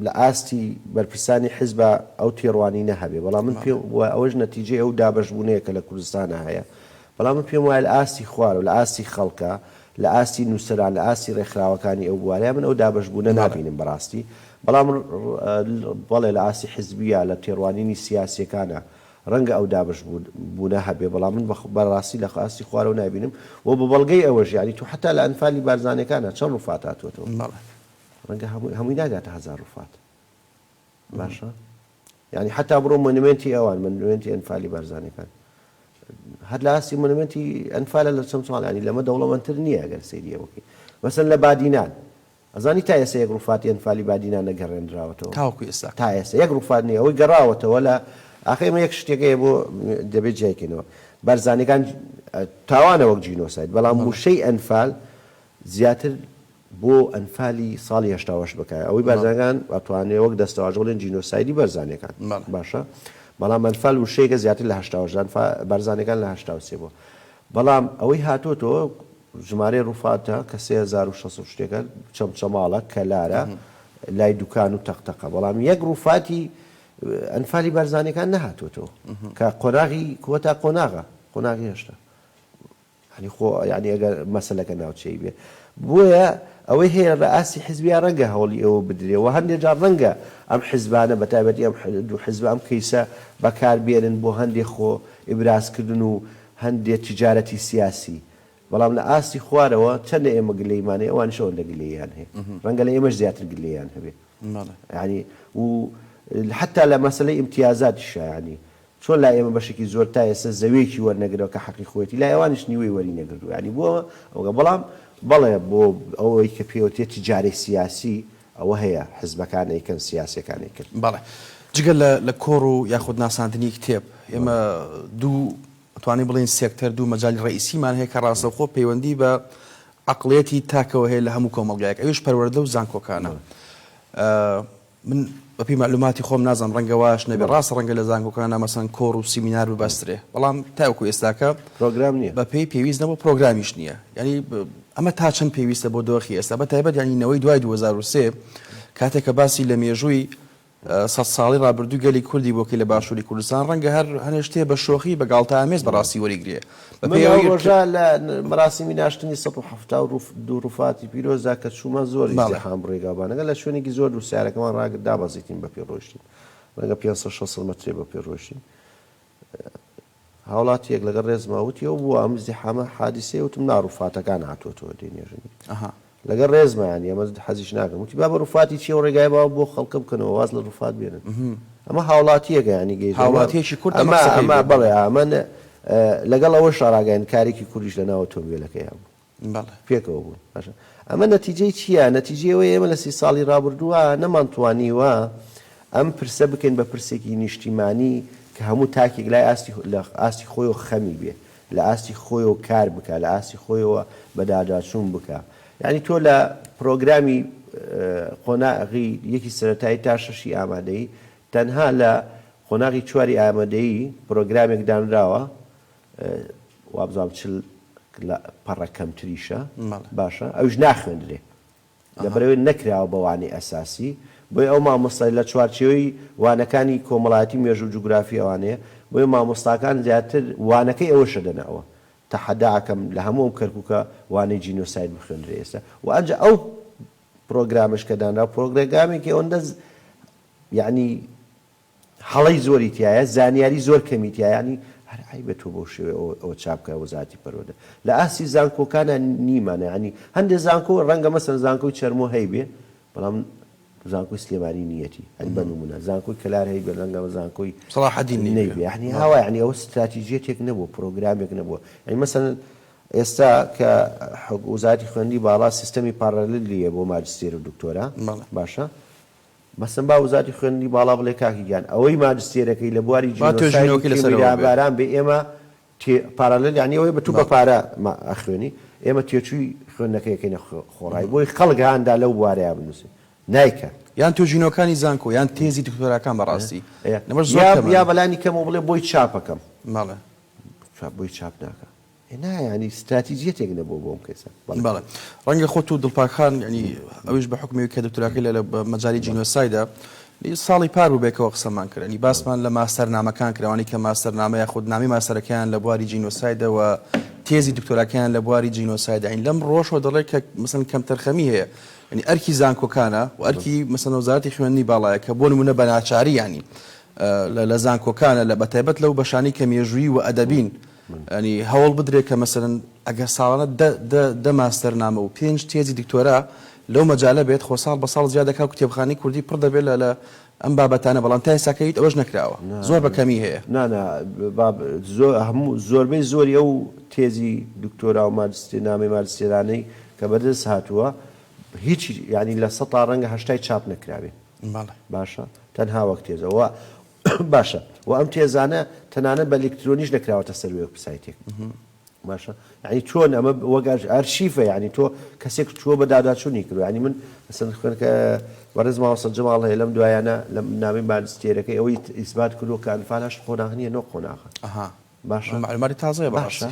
B: لە ئاستی بەرپرسانی حیزبە ئەو تێڕوانی نەهەبێ بەڵام من پێم ئەوەش نەتیجەی ئەو دابەشبوونەیە کە لە کوردستانە هەیە بەڵام من پێم وایە لە ئاستی خوار و لە ئاستی خەڵکە لە ئاستی نووسەران لە ئاستی ڕێکخراوەکانی ئەو بوارەیە من ئەو دابەشبوونە نابینم بەڕاستی بەڵام بەڵێ لە ئاسی حزبیە لە تێڕوانینی سیاسیەکانە ڕەنگە ئەو دابش بوونە هەبێ بەڵام من بەڕاستی لە ئاستی خوارەوە نابینم و بە بەڵگەی ئەوەش یانی تو حتا لە ئەنفالی بارزانەکانە چەند ڕوفات هاتووەتەوە ڕەنگە هەمووی ناگاتە 1000 ڕوفات باشە یعنی حتا بڕۆ مۆنومنتی ئەوان مۆنومنتی ئەنفالی بارزانەکان هەر لە ئاسی مۆنومنتی ئەنفالە لە چەند ساڵ ینی لەمە دەوڵەمەندتر نییە ئەگەر سەیری ئەوەکەی مەسەن لە بادینان ئەزانی تا ئێستا یەک ڕوفاتی ئەنفالی بادینان نەگەڕێنراوەتەوە
A: تاوەکو ئێستا
B: تا ئێستا یەک ڕوفات نییە ئەوەی گەڕاوەتەوە لە ئاخەمە یەک شتێکەیە بۆ دەبێت جیاکەینەوە بارزانەکان تاوانە وەک جینۆساید بەڵام وشەی ئەنفال زیاتر بۆ ئەنفالی ساڵی هێشتاوەش بکایە ئەوەی بارزانەکان ئەتوانێت وەک دەستەواژە بڵێن جینۆسایدی بارزانەکان باشە بەڵام ئەنفال وشەیەکە زیاتر لە 1970 بارزانەکان لە 1970 بووە بەڵام ئەوەی هاتوۆتەوە ژمارەی ڕوفاتە کە 3600 شتێکە چەمچەماڵە کەلارە لای دوکان و تەختەقە بەڵام یەک ڕوفاتی ئەنفالی بارزانەکان نەهاتوۆتەوە کە قۆناغی کۆتا قۆناغی هێشتا ینی خۆ یعنی ئەگەر مەسەلەکە ناوچەی بێ بۆیە ئەوەی هەیە لە ئاسی حیزبیا ڕەنگە هەوڵی ئەوە بدرێەوە هەندێک جار ڕەنگە ئەم حیزبانە بەتایبەتی ئەم دوو حیزب ئەم کەیسە بەکاربێنن بۆ هەندێک خۆ ئیبرازکردن و هەندێک تیجارەتی سیاسی بەڵام لە ئاستی خوارەوە چەندە ئێمە گلەیمانەیە ئەوانشەوە لە گلەیان هەیە ڕەنگە لە ئێمەش زیاتر گلەیان هەبێ ینی و حتا لە مەسلەی ئیمتیازاتیشە ینی چۆن لا ئێمە بەشێکی زۆر تا ئێستا زەویەکی وەرنەگرەوە کە حەقی خۆیەتی لا ئەوانش نیوەی وەری نەگردو ینی بۆ ئەوگە بەڵام بەڵێ بۆ ئەوەی کە پێوتێت تیجارەی سیاسی ئەوە هەیە حزبەکان ئەیکەن سیاسەکانی کرد
A: بەڵێ جگە لە کۆڕ و یاخود ناساندنی کتێب ئێمە دوو توانی بڵین سێکتەر دوو مەجای ڕئیسیمان هەیە کە ڕاستەوخۆ پەیوەندی بە عقلێتی تاکەوە هەیە لە هەموو کۆمەڵگایەک ئەوش پەروەردە و زانکۆکانە من بەپی معلوماتی خۆم نازانم ڕەنگە واش نەبێ ڕاست ڕەنگە لە زانکۆکانە مەسەن کۆڕ و سیمینار ببەسترێ بەڵام تاوەکو ئێستاکە
B: پرۆگرام نییە
A: بەپێی پێویست نەبوو پرۆگرامیش نییە ینی ئەمە تا چەند پێویستە بۆ دۆخی ئێستا بە تایبەت ینینەوەی دوای 2023 کاتێک کە باسی لە مێژووی 100 ساڵی ڕابردوو گەلی کوردی بۆکەی لە باشووری کوردستان ڕەنگە هەر هەنێشتێ بە شۆخی بە گاڵتە ئامێز بەڕاستی وەریگرێ
B: ڕۆژە لە مەراسیمی ناشتنی 172 ڕوفاتی پیرۆزدا کە چوومە زۆر زەحام ڕێگابانەگە لە شوێنێکی زۆر و سیارەکەمان ڕاگرت دابەزیتین بە پێ ڕۆشتین ڕەنگە 560 مەترێ بە پێ ڕۆشتین هاوڵاتیەک لەگەڵ ڕێزماوتیەوە بووە ئەم زیحامە حادیسێ وتم نا ڕوفاتەکان هاتوۆتەوە دێنێژنی لەگەڵ ڕێزمایان ئەمە حەزیش ناکەم وتی با بە ڕوفاتی چی و ڕێگای باوە بۆ خەڵکە بکەنەوە واز لە ڕوفات بێنن ئەمە هاوڵاتیەکە ینی گەیشت
A: هاوڵاتیەکی کورد
B: ئەمە بەڵێ ئەمە لەگەڵ ئەوە شاراگەین کارێکی کوردیش لە ناو ئۆتۆمبیلەکەی هەبوو پێکەوە بوون ئەمە نەتیجەی چییە نەتیجەوەی ئێمە لە 30 ساڵی ڕابردووە نەمانتوانیوە ئەم پرسە بکەین بە پرسێکی نیشتیمانی کە هەموو تاکێک لای ئاستی خۆیەوە خەمی بێ لە ئاستی خۆیەوە کار بکە لە ئاستی خۆیەوە بەداداچوون بکە یعنی تۆ لە پرۆگرامی قۆناغی یەکی سەرەتایی تا شەشی ئامادەیی تەنها لە قۆناغی چواری ئامادەیی پرۆگرامێک دانراوە وابزانم چل پەڕە کەمتریشە باشە ئەوش ناخوێندرێ لەبەرەوەی نەکراوە بە وانەی ئەساسی بۆی ئەو مامۆستای لە چوارچێوەی وانەکانی کۆمەڵایەتی مێژوو جوگرافی ئەوانەیە بۆی مامۆستاکان زیاتر وانەکەی ئەوەشە دەنەوە تەحەداکەم لە هەموو کەرکووکە وانەی جینۆساید بخوێنرێ ئێستا و ئەنجا ئەو پرۆگرامش کە دانرا پرۆگرامێکی ئەوەندە یعنی هەڵەی زۆری تایە زانیاری زۆر کەمی تایە ینی هەر عیبە تۆ بۆ شێوێ ئەوە چاپکە وەزارەتی پەروەردە لە ئاسی زانکۆکانە نیمانە ینی هەندێک زانکۆ ڕەنگە مەسەن زانکۆی چەرمۆ هەی بێ بەڵام زانکۆی سلێمانی نیەتی ئەنی بەنمونە زانکۆی کەلار هەی بێ ڕەنگە زانکۆی
A: سەلاحەدین
B: نەیبێ یعنی هاوا یعنی ئەوە استراتیژیەتێک نەبوو پرۆگرامێک نەبووە یعنی مەسەن ئێستا کە وەزارەتی خوێندی باڵا سیستەمی پاراللیە بۆ ماجستێر و دکتۆرا باشە مەسەن با وەزارەتی خوێندی باڵا بڵێ کاکی گیان ئەوەی ماجستێرەکەی لە بواری جینۆسایدباران بێ ئێمە پارالل یعنی ئەوەی بە تو بە پارە ئەخوێنی ئێمە تێچووی خوێندنەکەیەکەینە خۆڕایی بۆی خەڵک هەندا لەو بوارەیە بنووسێ نایکە
A: یان توژینەکانی زانکۆ یان تێزی دکتۆراکان بەڕاستی
B: یا بەلانی کەمەوە بڵێ بۆی چاپەکەم
A: ماڵێ
B: بۆی چاپ ناکە ینی استراتیژیەتێک نەبوو بۆم کەسە
A: بەڵێ ڕەنگە خۆت و دڵپاکان ینی ئەوش بە حکومی کە دکتۆراکەی لە مەجای جینۆسایدە ساڵی پار بوو بێکەوە قسەمان کردنی باسمان لە ماستەرنامەکان کراوانی کە ماستەرنامە یاخود نامی ماستەرەکەیان لە بواری جینۆسایدەوە تێزی دکتۆراکەیان لە بواری جینۆسایدین لەم ڕۆژەوە دەڵێت کە مثلا کەم تەرخەمی هەیە ینی ئەرکی زانکۆکانە و ئەرکی مثلا وەزارەتی خوێندنی باڵایە کە بۆ نمونە بە ناچاری ینی لە زانکۆکانە لە بەتایبەت لەو بەشانی کە مێژووی و ئەدەبین ینی هەوڵ بدرێت کە مثلا ئەگەر ساڵانە دە ماستەرنامە و 5 تێزی دکتۆرا لەو مەجالە بێت خۆ ساڵ بە ساڵ زیاد دەکات و کتێبخانەی کوردی پڕ دەبێت لە ئەم بابەتانە بەڵام تا ئێستاکەیت ئەوەش نەکراوە زۆر بەکەمی هەیە
B: هەموو زۆربەی زۆری ئەو تێزی دکتۆرا و ماجستێر نامی ماجستێرانەی کە بەدەست هاتووە هیچ ینی لە 100 ڕەنگە 80 چاپ نەکراوێ باشە تەنها وەک تێزەوە باشە و ئەم تێزانە تەنانە بە ئەلکترۆنیش نەکراوەتە سەر وێبسایتێک باشە ینی چۆن ئەمە وەگەر ئەرشیفە ینی تۆ کەسێک چووە بە داداچوونی کردو ینی من مەسەن خوێن کە وەرز ماوەسە جەماڵ هەیە لەم دوایانە لەم نامی ماجستێرەکەی ئەوەی ئیثبات کردو کە ئەنفالاش قۆناغنیە نۆ قۆناغە باشە
A: معلوماتی تازەیە
B: باشە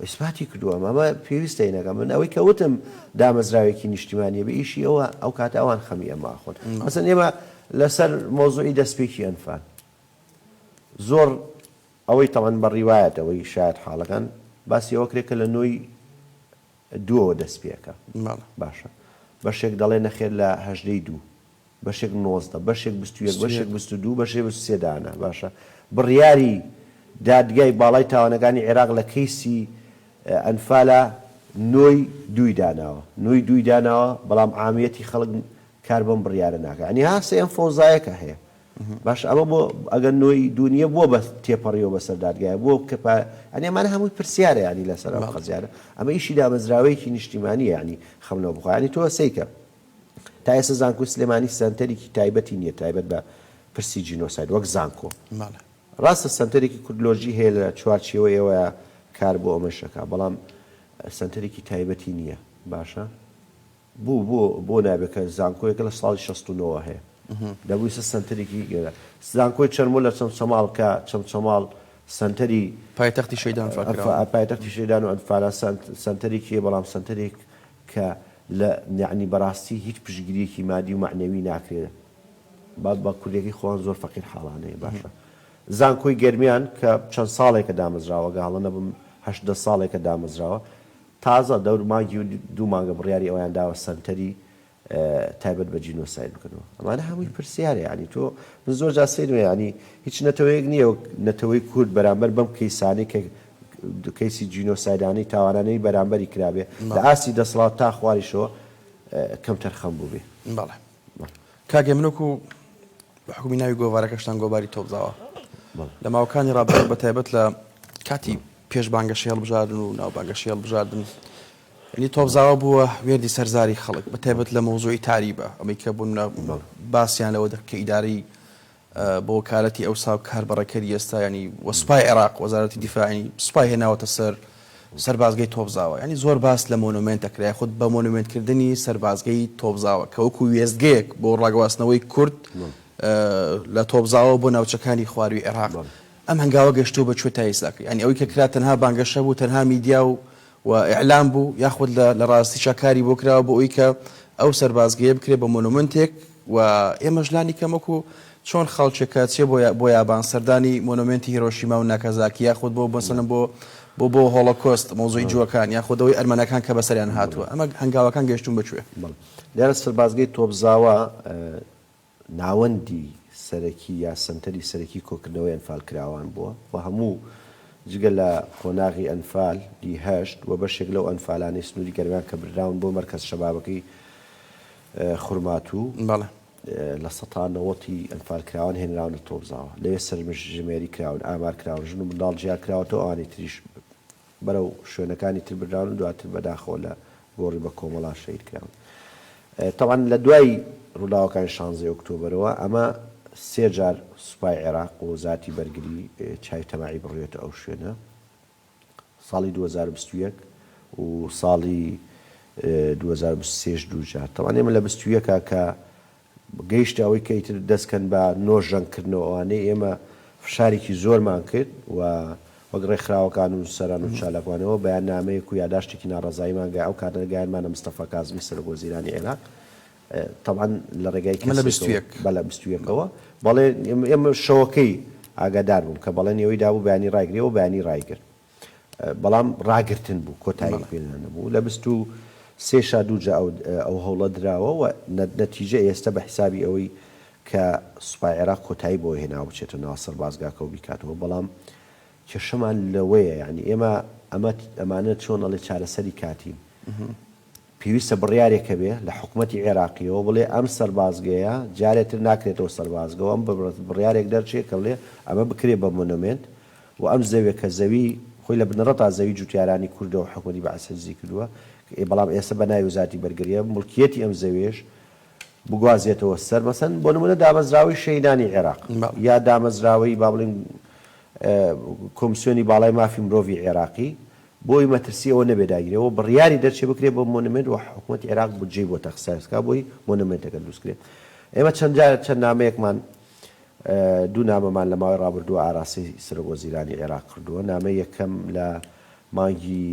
B: ئیثباتی کردووە ئەمە پێویستە هینەکە من ئەوەی کە وتم دامەزراوێکی نیشتیمانیە بە ئیشی ئەوە ئەو کاتە ئەوان خەمی ئەمە ئاخۆن مەسەن ئێمە لەسەر مۆزوعی دەستپێکی ئەنفال زۆر ئەوەی تەمەن بە ڕیوایەت ئەوەی شاید حاڵەکان باسی ئەوە کرێت کە لە نۆی دووەوە دەست پێەکە باشە بەشێک دەڵێ نەخێر لە 12 بەشێک 90 بەشێک 21 بەشێک 22 بەشێک 23 دانە باشە بڕیاری دادگای باڵای تاوانەکانی عێراق لە کەیسی ئەنفالە نۆی دوی داناوە نۆی دوی داناوە بەڵام عامیەتی خەڵک کار بەم بڕیارە ناکە ینی هاسە ئەم فۆزایەکە هەیە باش ئەمە بۆ ئەگەر نۆی دونیە بۆ بە تێپەڕیەوە بەسەر دادگایە بۆ کە ئەنێمان هەمووی پرسیارە ینی لەسەر ئەم قەزیارە ئەمە ئیشی دامەزراوەیەکی نیشتیمانی ینی خەمنەوە بخۆ ینی تۆ سەیکە تا ئێستا زانکۆی سلێمانی سەنتەرێکی تایبەتی نییە تایبەت بە پرسی جینۆساید وەک زانکۆ ڕاستە سنتەرێکی کوردلۆژی هەیە لە چوارچێوە ئێوەیە کار بۆ ئەمەشەکە بەڵام سنتەرێکی تایبەتی نییە باشە بۆ نابێت کە زانکۆیەکە لە ساڵی 69 هەیە دەبووی سنتەرێکی زانکۆی چەرمۆ لە چەمچەماڵ کە چەمچەماڵ سنتەری
A: پایتەختی شەیدان
B: پایتەختی شەیدان و ئەنفالە سنتەرێکی بەڵام سنتەرێک کە لە یعنی بەڕاستی هیچ پشتگیریەکی مادی و معنەوی ناکرێت بە کوردێکی خۆیان زۆر فەقیر حاڵانەیە باشە زانکۆی گەرمیان کە چەند ساڵێکە دامەزراوە گاڵە نەبم 8 ساڵێکە دامەزراوە تازە دەور مانگی و 2 مانگە بڕیاری ئەویان داوە سنتەری تایبەت بە جینۆساید بکردەوە ئەمانە هەمووی پرسیارە ینی تۆ من زۆر جا سەیرمە ینی هیچ نەتەوەیەک نییە و نەتەوەی کورد بەرامبەر بەم کەیسانی کە کەیسی جینۆسایدانی تاوانانەی بەرامبەری کرابێ لە ئاسی دەسەڵات تا خواریشەوە کەم تەرخەم بوو بێ
A: بەڵێ کاگە منوەکو بە حکومی ناوی گۆڤارەکەشتان گۆباری تۆبزاوە لە ماوەکانی ڕابردوو بەتایبەت لە کاتی پێش بانگەشی هەڵبژاردن و ناو بانگەشی هەڵبژاردن ینی تۆبزاوە بووە وێردی سەرزاری خەڵک بەتایبەت لە مەوزوعی تاریبە ئەمەی کە بوون باسییان لەوە کە ئیداری بۆ وکالەتی ئەوسا و کاربڕەکەری ئێستا ینی وەسوپای عێراق وەزارەتی دیفاعی سوپای هێناوەتە سەربازگەی تۆبزاوە ینی زۆر باس لە مۆنومنتەکرای خودت بە مۆنومنتکردنی سەربازگەی تۆبزاوە کە وەکو وێستگەیەک بۆ ڕاگەواستنەوەی کورد لە تۆبزاوە بۆ ناوچەکانی خواروی عێراق ئەم هەنگاوە گەشتووە بە کوێ تا ئێستاکە ینی ئەوەی کە کرا تەنها بانگەشە بوو تەنها میدیا و ئیعلام بوو یاخود لە ڕاستی شاکاری بۆ کراوە بۆ ئەوی کە ئەو سەربازگەیە بکرێت بە مۆنومنتێک و ئێمەش لانی کەمەکو چۆن خەڵکێکە چێ بۆ یابان سەردانی مۆنومنتی هیرۆشیما و ناکازاکی یاخود بۆ بەسەن بۆ هۆڵۆکۆست مۆزوعی جووەکان یاخودەوەی ئەرمەنەکان کە بەسەریان هاتووە ئەمە هەنگاوەکان گەشتون بکوێ
B: لێرە سەربازگەی تۆبزاوە ناوەندی سەرەکی یا سنتەری سەرەکی کۆکردنەوەی ئەنفال کراوان بووە و هەموو جگە لە قۆناغی ئەنفال دیهشت و بەشێک لەو ئەنفالانی سنووری گەرمیان کە بردراون بۆ مەرکەز شەبابەکەی خورماتوو لە سەتانەوەتی ئەنفال کراوان هێنراونە تۆبزاوە لەوێ سەرژمێری کراون ئامار کراون ژن و منداڵ جیا کراوەتەوە ئەوانی تریش بەرەو شوێنەکانی تر بردراون و دواتر بەداخەوە لە گۆڕی بە کۆمەڵا شەید کراون تەوان لە دوای ڕووداوەکانی 16 ئۆکتۆبرەوە ئەمە 3 جار سوپای عێراق و وەزارەتی بەرگری چای تەماعی بڕوێتە ئەو شوێنە ساڵی 2021 و ساڵی 2023 دووجار تەوان ئێمە لە 21 کە گەیشتە ئەوەی کەیتر دەستکەن بە نۆژەنگکردنەوە ئەوانەی ئێمە فشارێکی زۆرمان کرد و وەک ڕێکخراوەکان و سەران و چالاکوانەوە بەیاننامەیەک و یاداشتێکی ناڕەزاییمان گای ئەو کاتە گایانمانە مستەفا کازمی سەرۆکوەزیرانی عێراق طبعا لە ڕێگای بەلە 21ەوە بەڵێ ئێمە شەوەکەی ئاگادار بووم کە بەڵێن ئەوەی دابوو بەیانی ڕایگرێەوە بەیانی ڕایگرت بەڵام ڕاگرتن بوو کۆتایی پێدانە بوو لە 23 دووجا ئەو هەوڵە درراوە و نەتیجە ئێستا بە حسابی ئەوەی کە سوپای عێراق کۆتایی بۆ هێنا بچێتە ناو سەربازگاکە و بیکاتەوە بەڵام کێشەمان لەوەیە یعنی ئێمە ئەمانە چۆن ئەڵێ چارەسەری کاتیم پێویستە بڕیارێکە بێ لە حکوومەتی عێراقیەوە بڵێ ئەم سەربازگەیە جارێتتر ناکرێتەوە سەربازگەوە ئەم بڕیارێک دەرچێت کە بڵێ ئەمە بکرێ بە مۆنومنت و ئەم زەوێ کە زەوی خۆی لە بنەڕەت تا زەوی جوتیارانی کوردەوە حکوومەتی بەعەس حەجزی کردووە بەڵام ئێستا بە ناوی وزارەتی بەرگریە مڵکیەتی ئەم زەوێش بگوازێتەوە سەر مەسەن بۆ نمونە دامەزراوی شەیدانی عێراق یا دامەزراوی با بڵێن کۆمیسیۆنی باڵای مافی مرۆڤی عێراقی بۆی مەترسی ئەوە نەبێ داگیرێەوە بڕیاری دەرچێ بکرێ بە مۆنومنت و حکوومەتی عێراق بودجێی بۆ تەخسایسکا بۆی مۆنومنتەکە دروستکرێت ئێمە چەند نامەیەکمان دوو نامەمان لە ماوەی ڕابردووە ئاراسی سەرۆکوەزیرانی عێراق کردووە نامە یەکەم لە مانگی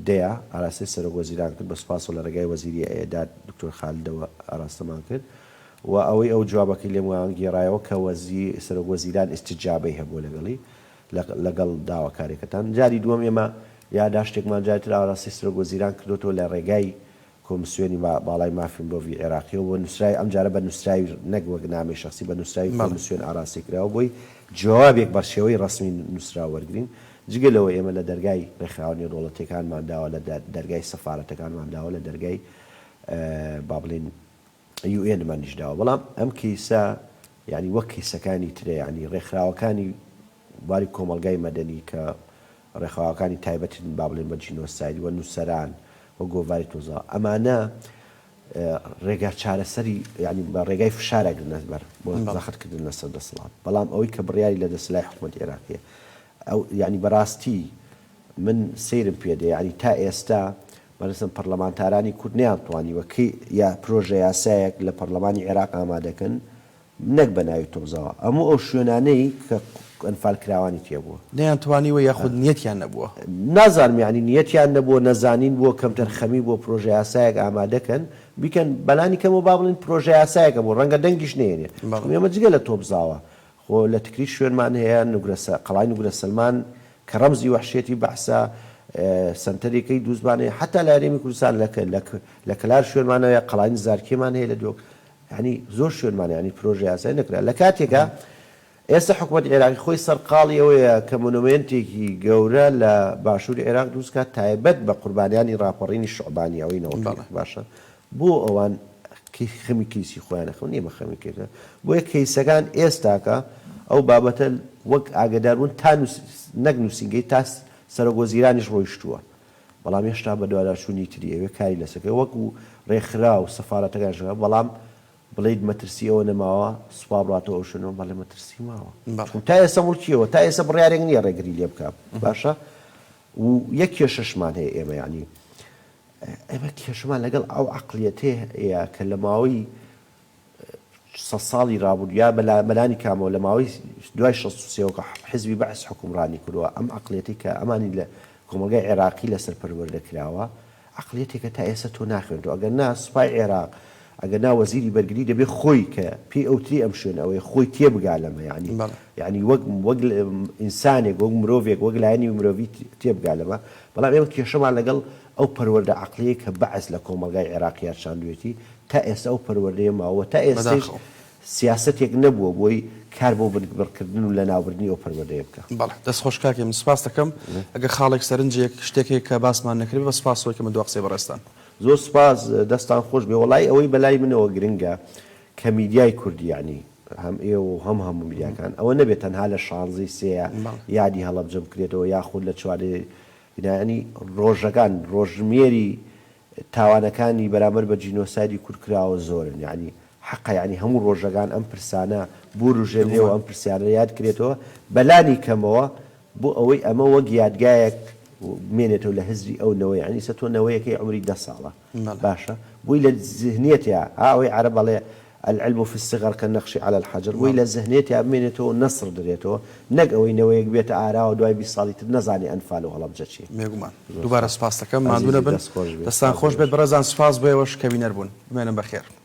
B: دەیە ئاراسی سەرۆکوەزیران کرد بە سوپاس و لە ڕێگای وەزیری ئێداد دکتۆر خالدەوە ئاراستەمان کرد و ئەوەی ئەو جوابەکەی لێم گێڕایەوە کە سەرۆکوەزیران ئیستیجابەی هەبوو لەگەڵ داواکاریەکەتان جاری دووەم ئێمە یاداشتێکمان جارتر ئاراسی سەرۆکوەزیران کردوتەوە لە ڕێگای کۆمیسیۆنی باڵای مافی مرۆڤی عێراقیەوە بۆ نووسراوی ئەم جارە بە نووسراوی نەک وەک نامی شخصی بە نووسراوی کۆمیسیۆن ئاراسی کراوە بۆی جوابێک بە شێوەی ڕسمی نووسرا وەرگرین جگەلەوە ئێمە لە دەرگای ڕێکخراوەنی دەوڵەتیەکانمان داوە لە دەرگای سەفارەتەکانمان داوە لە دەرگای با بڵێن UN-مانیش داوە بەڵام ئەم کیسە یعنی وەک کیسەکانی ترە یعنی ڕێکخراوەکانی واری کۆمەلگای مەدەنی کە ڕێکخراوەکانی تایبەتن با بڵێن بە جینۆساید و نووسەران و گۆڤاری تۆزا ئەمانە ڕێگا چارەسەری ینی بە ڕێگای فشارەگرنە بەر بۆ زەخەتکردن لەسەر دەسەڵات بەڵام ئەوەی کە بڕیاری لە دەسەلای حکوومەتی عێراقیە ئەو ینی بەڕاستی من سەیرم پێدە ینی تا ئێستا بەرسم پەرلەمانتارانی کورد نەیانتوانیوە یا پرۆژە یاسایەک لە پەرلەمانی عێراق ئامادەکەن نەک بە ناوی تۆبزەوە ئەموو ئەو شوێنانەی کە ئەنفالکراوانی تێبووە
A: نەیانتوانیوە یاخود نیەتیان نەبووە
B: نازانم یعنی نیەتیان نەبووە نەزانین بۆ کەمتەرخەمی بۆ پرۆژە یاسایەک ئامادەکەن بیکەن بەلانی کەمەوە با بڵین پرۆژە یاسایەکە بۆ ڕەنگە دەنگیش نێنێ ئێمە جگە لە تۆبزاوە خۆ لە تکری شوێنمان هەیە قەڵای نوگرە سلمان کە ڕەمزی وەحشێتی بەحسا سنتەرێکەی دووزبانەیە حتا لە هەرێمی کوردستان لە کلار شوێنمانەوە قەڵای زارکێمان هەیە لە دۆک ینی زۆر شوێنمانە ینی پرۆژە یاسای نەکرا لە کاتێکە ئێستا حکوومەت عێراقی خۆی سەرقاڵی ئەوەیە کە مۆنومنتێکی گەورە لە باشووری عێراق دروستکات تایبەت بە قوربانیانی ڕاپەڕینی شعبانی ئەوەی نەوە باشە بۆ ئەوان خەمی کیسی خۆیان نەخەون نیمە خەمی کردن بۆ یە کەیسەکان ئێستاکە ئەو بابەتە وەک ئاگداربوون تا نەک نووسینگەی تا سەرۆکوەزیرانیش ڕۆیشتووە بەڵام هێشتا بە دووادارچوونی تری ئەوێ کاری لەسەکە وەکو ڕێکخرا و سەفارەتەکان ژەکە بەڵام بڵێیت مەترسی ئەوە نەماوە سوپا بڕاتەوە ئەو شوێنەوە بەڵێ مەترسی ماوە تا ئێستا مڵکیەوە تا ئێستا بڕیارێک نییە ڕێگری لێ بکات باشە و یەک کێشەشمان هەیە ئێمە ینی ئێمە کێشەمان لەگەڵ ئەو عەقلیەتەیە کە لە ماوەی 100 ساڵی ڕابوو یا بەلانی کامەوە لە ماوەی دوای 63 حیزبی بەعس حکومڕانی کردووە ئەم عەقلیەتی کە ئەمانی لە کۆمەلگای عێراقی لەسەر پەروەردەکراوە عەقلیەتێکە تا ئێستا تۆ ناخوێنیتەوە ئەگەر نا سوپای عێراق ئەگەر نا وەزیری بەرگری دەبێت خۆی کە پێی ئەوتری ئەم شوێنەوەی خۆی تێبگا لەمە ینی وەک ئینسانێک وەک مرۆڤێک وەک لایەنی مرۆڤی تێبگا لەمە بەڵام ئێمە کێشەمان لەگەڵ ئەو پەروەردە عەقلیەیە کە بەعس لە کۆمەلگای عێراقیات شاندوێتی تا ئێستا ئەو پەروەردەیە ماوە تا ئێستاش سیاسەتێک نەبووە بۆی کار بۆ بڕکردن و لە ناوبردنی ئەو پەروەردەیە بکە
A: بەڵێ دەست خۆش کاکێ من سپاس دەکەم ئەگەر خاڵێک سەرنجێک شتێکێک کە باسمان نەکرد بە سپاسەوەی کە من دو قسەی بەڕێستان
B: زۆر سپاس دەستان خۆش بێ وەڵای ئەوەی بەلای منەوە گرنگە کە میدیای کوردی ینی هەم ئێوە و هەموو میدیاکان ئەوە نەبێت تەنها لە 16 سێە یادی هەڵەبجە بکرێتەوە یاخود لە چوارێ ینی ڕۆژەکان ڕۆژمێری تاوانەکانی بەرامبەر بە جینۆسایدی کوردکراوە زۆرن ینی حەقە ینی هەموو ڕۆژەکان ئەم پرسانە بۆ ڕژێنێەوە ئەم پرسیانە یاد کرێتەوە بەلانی کەمەوە بۆ ئەوەی ئەمە وەک یادگایەک مێنێتەوە لە هزری ئەو نەوەی ینی سە تۆ نەوەیەکەی عمری 10 ساڵە باشە بووی لە ذهنیەتە ئەوەی عەرەب بەڵێ العلم في الصغر كالنقش على الحجر وإلى ذهنيتي أمينته نصر دريته نقوي نويك بيت آراء ودواي بيصالي نزاني أنفال وغلب جتشي
A: ميقومان دوباره سپاس دەکەم مادوونە بن دەستان خۆش بێت بەڕێزان سپاس بۆ ئێوەش کە بینەر بوون بمێنن بەخێر